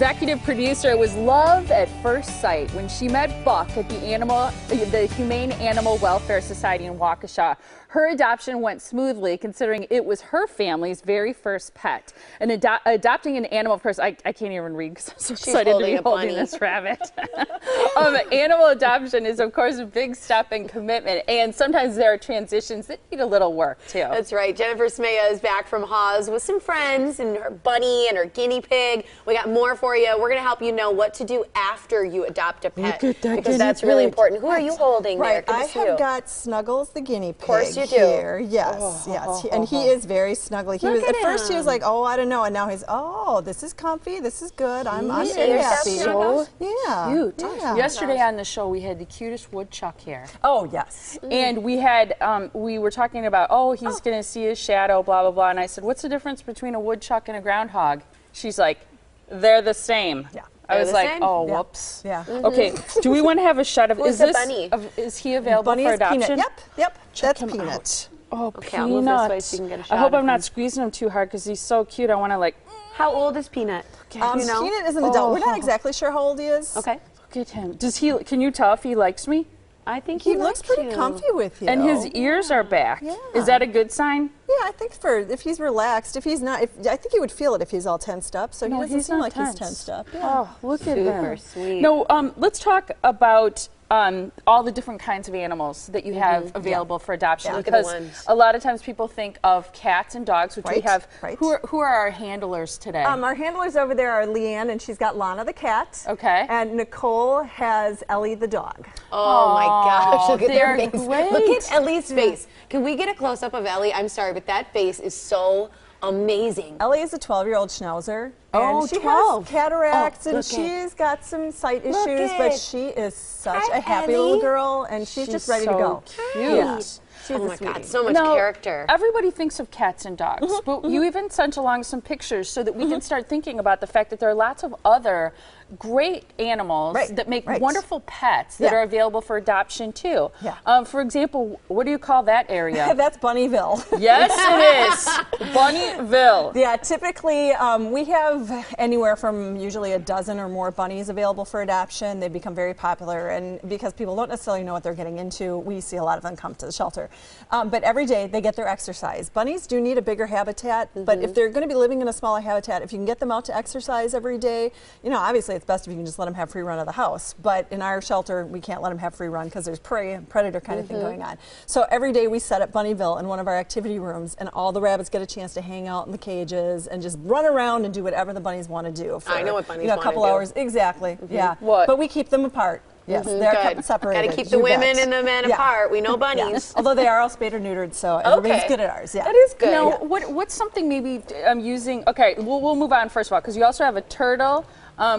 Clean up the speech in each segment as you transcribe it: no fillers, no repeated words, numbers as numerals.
executive producer, it was love at first sight when she met Buck at the Humane Animal Welfare Society in Waukesha. Her adoption went smoothly, considering it was her family's very first pet. And adopting an animal, of course, I can't even read because I'm so excited to be holding this rabbit. Animal adoption is, of course, a big step in commitment, and sometimes there are transitions that need a little work, too. That's right. Jennifer Smieja is back from HAWS with some friends and her bunny and her guinea pig. We got more for you. We're going to help you know what to do after you adopt a pet, because that's really important. Who are you holding there? I have got Snuggles, the guinea pig. Of course you do. Here. Yes, yes. And he is very snuggly. He was at first he was like, oh, I don't know, and now he's, oh, this is comfy, this is good. I'm very happy. So cute. Yeah. Yesterday on the show we had the cutest woodchuck here. Oh yes. And we had we were talking about, oh, he's gonna see his shadow, blah blah blah, and I said, what's the difference between a woodchuck and a groundhog? She's like, they're the same. Yeah. I was like, same? oh, whoops. Yeah. Okay, do we want to have a shot of, Who's the bunny? Is he available Bunny for is adoption? Peanut. Yep, Check that's him Peanut. out. Oh, Okay, Peanut. I'll move this way so you can get a shot I hope of I'm not him. squeezing him too hard because he's so cute. I want to, like, How old is Peanut? You know? Peanut is an adult. We're not exactly sure how old he is. Okay. look at him. Does he, can you tell if he likes me? I think He looks pretty comfy with you. And his ears are back. Yeah. Is that a good sign? Yeah, I think if he's relaxed, if he's not, I think he would feel it if he's all tensed up. So No, he doesn't he's seem not like tense. he's tensed up. Yeah. Oh, look at him. Super sweet. No, let's talk about all the different kinds of animals that you have available for adoption. Look at the Because ones. a lot of times people think of cats and dogs, which we Right, have. right. Who are our handlers today? Our handlers over there are Leanne, and she's got Lana the cat. Okay. And Nicole has Ellie the dog. Oh my gosh, look at their they're face. great. Look at Ellie's face. Can we get a close-up of Ellie? I'm sorry, but that face is so amazing. Ellie is a 12-year-old schnauzer. Oh, and she 12. has cataracts, Oh, and look she's got some sight Look issues, it. but she is such Hi, a happy Ellie. little girl, and she's just ready to go. Cute. Yeah. She's Oh a my sweetie. God, so much Now, character. Everybody thinks of cats and dogs, but you even sent along some pictures so that we can start thinking about the fact that there are lots of other great animals that make wonderful pets that are available for adoption too. Yeah. For example, what do you call that area? That's Bunnyville. Yes, it is. Bunnyville. Yeah, typically we have anywhere from usually a dozen or more bunnies available for adoption. They become very popular, and because people don't necessarily know what they're getting into, we see a lot of them come to the shelter. But every day they get their exercise. Bunnies do need a bigger habitat, but if they're going to be living in a smaller habitat, if you can get them out to exercise every day, you know, obviously it's best if you can just let them have free run of the house. But in our shelter, we can't let them have free run because there's prey and predator kind of thing going on. So every day we set up Bunnyville in one of our activity rooms, and all the rabbits get a chance to hang out in the cages and just run around and do whatever the bunnies want to do. For, I know what bunnies you know, a want couple to do. hours. Exactly. Yeah. What? But we keep them apart. Yes, they're kept separated. Got to keep the you women bet. and the men apart. We know bunnies. Although they are all spayed or neutered, so everybody's good at ours. Yeah, that is good. Now, what's something maybe I'm using? Okay, we'll move on first of all because you also have a turtle.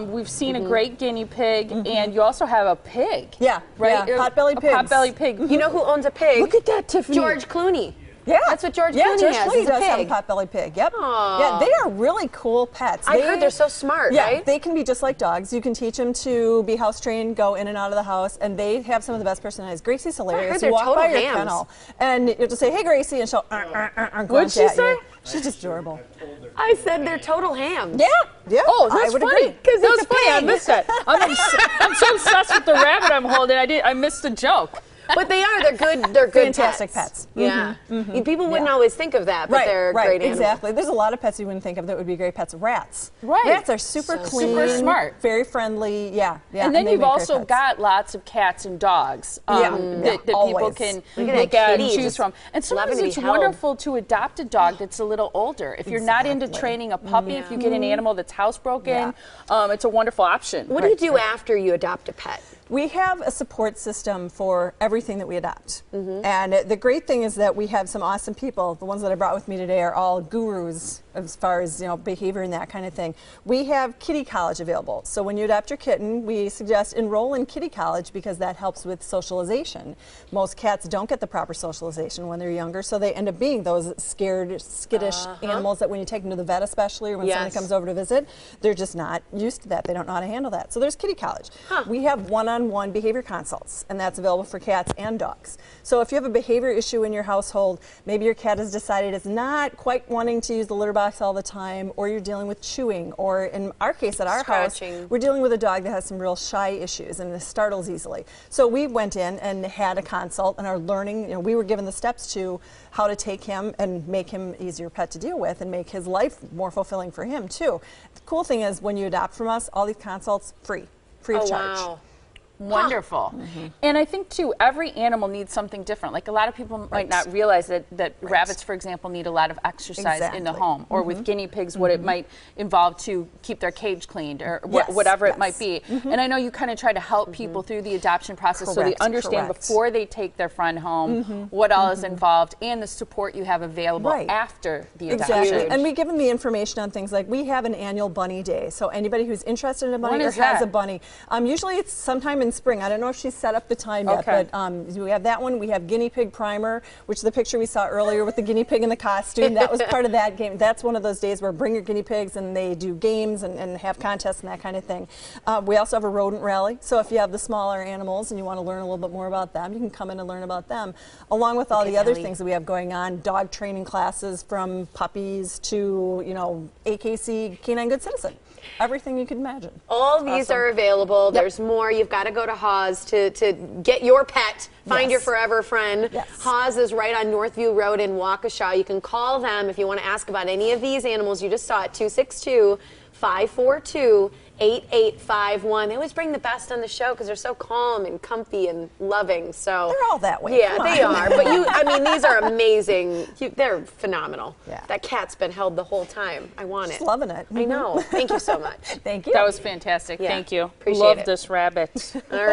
We've seen a great guinea pig, and you also have a pig. Yeah, right. Yeah. Pot-bellied pigs. Pot-bellied pig. You know who owns a pig? Look at that, Tiffany. George Clooney. Yeah, That's what George yeah, Clooney George has, Clooney is a does have a pig. pot-bellied pig. Yep. Aw. Yeah, they are really cool pets. I heard they're so smart, yeah, right? they can be just like dogs. You can teach them to be house trained, go in and out of the house, and they have some of the best personalities. Gracie's hilarious. they're You walk total by your hams. kennel, and you'll just say, "Hey, Gracie," and she'll What'd she say? She's just adorable. I said they're total hams. Yeah, yeah. Oh, I that's would funny. agree. Because That was it's a funny. I pig. missed that. I'm so obsessed with the rabbit I'm holding. I missed the joke. But they are. They're good. They're good Fantastic pets. Yeah. People wouldn't always think of that, but they're great animals. Exactly. There's a lot of pets you wouldn't think of that would be great pets. Rats. Right. Rats are super clean, super smart. very friendly. Yeah, yeah. And then they you've make great also pets. got lots of cats and dogs that people always. can Look at look that at and kitty, choose just from. And sometimes loving to it's be held. wonderful to adopt a dog that's a little older. If you're not into Exactly. training a puppy, if you get an animal that's housebroken, it's a wonderful option. What do you do after you adopt a pet? We have a support system for everything that we adopt. And the great thing is that we have some awesome people. The ones that I brought with me today are all gurus as far as, you know, behavior and that kind of thing. We have kitty college available. So when you adopt your kitten, we suggest enroll in kitty college because that helps with socialization. Most cats don't get the proper socialization when they're younger, so they end up being those scared, skittish animals that when you take them to the vet especially, or when somebody comes over to visit, they're just not used to that. They don't know how to handle that. So there's kitty college. We have one-on-one one-on-one behavior consults, and that's available for cats and dogs. So if you have a behavior issue in your household, maybe your cat has decided it's not quite wanting to use the litter box all the time, or you're dealing with chewing, or in our case at our house, we're dealing with a dog that has some real shy issues and startles easily. So we went in and had a consult and are learning, you know, we were given the steps to how to take him and make him an easier pet to deal with and make his life more fulfilling for him too. The cool thing is when you adopt from us, all these consults free of charge. Wow. Wonderful. And I think too, every animal needs something different. Like a lot of people might not realize that rabbits, for example, need a lot of exercise in the home, or with guinea pigs, what it might involve to keep their cage cleaned, or whatever it might be. And I know you kind of try to help people through the adoption process so they understand before they take their friend home what all is involved and the support you have available after the adoption. And we give them the information on things like we have an annual bunny day. So anybody who's interested in a bunny or has a bunny, usually it's sometime in spring. I don't know if she's set up the time yet, but we have that one. We have guinea pig primer, which is the picture we saw earlier with the guinea pig in the costume. That was part of that game. That's one of those days where bring your guinea pigs and they do games and have contests and that kind of thing. We also have a rodent rally. So if you have the smaller animals and you want to learn a little bit more about them, you can come in and learn about them, along with all the other things that we have going on, dog training classes from puppies to, you know, AKC, Canine Good Citizen. Everything you could imagine. All these are available. There's more. You've got to go to HAWS to get your pet, find your forever friend. HAWS is right on Northview Road in Waukesha. You can call them if you want to ask about any of these animals you just saw at 262-542-8851. They always bring the best on the show because they're so calm and comfy and loving. So they're all that way. Yeah, they are. But I mean, these are amazing. They're phenomenal. Yeah. That cat's been held the whole time. I want Just it. loving it. I know. Thank you so much. Thank you. That was fantastic. Thank you. Appreciate Love it. this rabbit. All right.